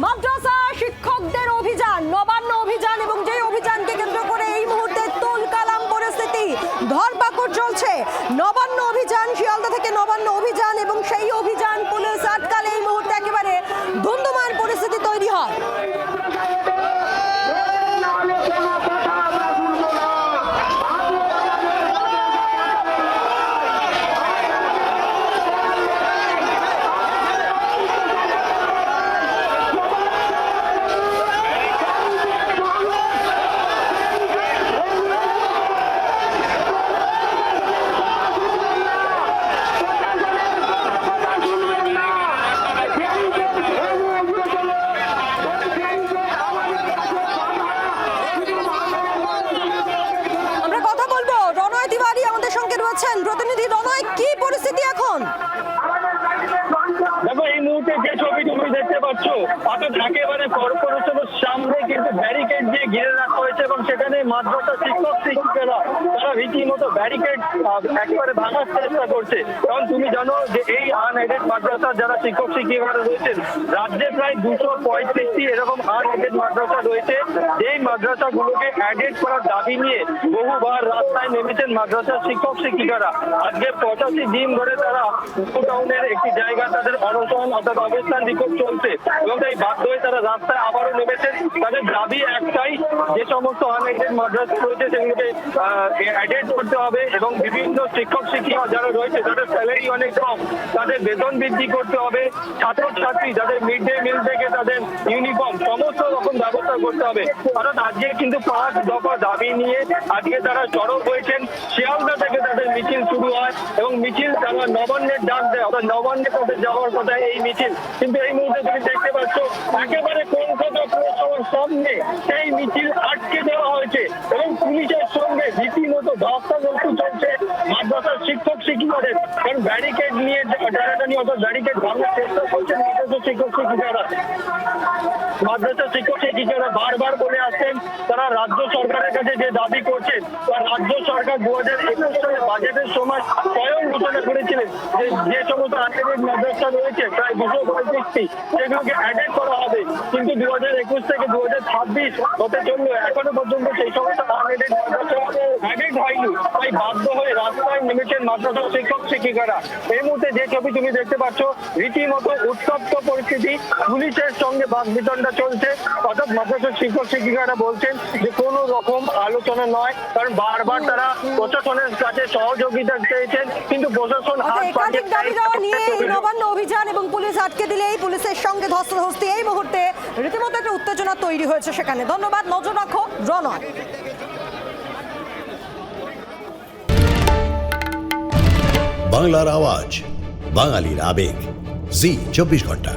মাদ্রাসা শিক্ষকদের অভিযান, নবান্ন অভিযান, এবং যে অভিযানকে কেন্দ্র করে এই মুহূর্তে তুলকালাম পরিস্থিতি, ধরপাকড় চলছে। নবান্ন অভিযান, শিয়ালদা থেকে নবান্ন অভিযান, এবং সেই অভিযান পুলিশ আটকালে এই মুহূর্তে একেবারে ধুন্ধুমার পরিস্থিতি তৈরি হয়। প্রতিনিধি রনয়, কি পরিস্থিতি এখন? দেখো, এই মুহূর্তে যে ছবি তুমি দেখতে পাচ্ছ, অর্থাৎ একেবারে কর্পোরেশনের সামনে কিন্তু ব্যারিকেড দিয়ে ঘিরে রাখা হয়েছে এবং সেখানে মাদ্রাসা শিক্ষক শিক্ষিকারা তারা রীতিমতো ব্যারিকেড একেবারে ভাঙার চেষ্টা করছে। কারণ তুমি জানো যে এই আনএডেড মাদ্রাসার যারা শিক্ষক শিক্ষিকারা রয়েছেন, রাজ্যে প্রায় 235টি এরকম আনএডেড মাদ্রাসা রয়েছে। যেই মাদ্রাসাগুলোকে অ্যাডেড করার দাবি নিয়ে বহুবার রাস্তায় নেমেছেন মাদ্রাসার শিক্ষক শিক্ষিকারা। আজকে 85 দিন ধরে তারা টাউনের একটি জায়গা তাদের অনশন অর্থাৎ অবস্থান বিক্ষোভ চলছে এবং তাই বাধ্য হয়ে তারা রাস্তায় আবারও নেমেছেন। তাদের দাবি একটাই, যে সমস্ত আনএডেড মাদ্রাসা রয়েছে সেগুলোকে অ্যাডেড করতে হবে এবং বিভিন্ন শিক্ষক শিক্ষিকা যারা রয়েছে তাদের স্যালারি অনেক কম, তাদের বেতন বৃদ্ধি করতে হবে। ছাত্রছাত্রী যাদের মিড ডে মিল থেকে তাদের ইউনিফর্ম সমস্ত রকম ব্যবস্থা করতে হবে। অর্থাৎ আজকে কিন্তু 5 দফা দাবি নিয়ে আজকে তারা জড়ো হয়েছেন। শিয়ালদা থেকে তাদের মিছিল শুরু হয় এবং মিছিল তারা নবান্নের ডাক দেয়, অর্থাৎ নবান্নের পথে যাওয়ার কথা এই মিছিল। কিন্তু এই মুহূর্তে তুমি দেখতে পাচ্ছ একেবারে কলকাতা পুরসভার সামনে সেই মিছিল আটকে দেওয়া হয়েছে এবং পুলিশের সঙ্গে রীতিমতো ধস্তাধস্তি চলছে মাদ্রাসার শিক্ষক শিক্ষিকাদের। কারণ ব্যারিকেড নিয়ে টানাটানি অর্থাৎ ব্যারিকেড ভাঙার চেষ্টা করছেন মাদ্রাসার শিক্ষক শিক্ষিকারা। মাদ্রাসা শিক্ষক শিক্ষিকারা বারবার বলে আসছেন তারা রাজ্য সরকারের কাছে যে দাবি করছেন, রাজ্য সরকার 2021 সালে বাজেটের সময় স্বয়ং ঘোষণা করেছিলেন যে সমস্ত আনএডেড মাদ্রাসা রয়েছে প্রায় 235টি সেগুলোকে অ্যাডেড করা হবে। কিন্তু 2021 থেকে 2026 হতে চললো, এখনো পর্যন্ত সেই সমস্ত আনএডেড মাদ্রাসা অ্যাডেড হয়নি। তাই বাধ্য হয়ে রাস্তায় নেমেছেন মাদ্রাসা শিক্ষক শিক্ষিকারা। এই মুহূর্তে যে ছবি তুমি দেখতে পাচ্ছ, রীতিমতো উত্তপ্ত পরিস্থিতি, পুলিশের সঙ্গে বাকবিতণ্ডা চলছে। অর্থাৎ মাদ্রাসার শিক্ষক শিক্ষিকারা বলছেন যে কোনো রকম আলোচনা নয়, কারণ বারবার তারা প্রশাসনের কাছে সহযোগিতা চেয়েছেন কিন্তু প্রশাসন একাধিক দাবি দেওয়া নিয়ে এই নবান্ন অভিযান এবং পুলিশ আটকে দিলে এই পুলিশের সঙ্গে ধস্তাধস্তি, এই মুহূর্তে রীতিমতো একটা উত্তেজনা তৈরি হয়েছে সেখানে। ধন্যবাদ, নজর রাখো রনয়। বাংলার আওয়াজ, বাঙালির আবেগ, জি 24 ঘন্টা।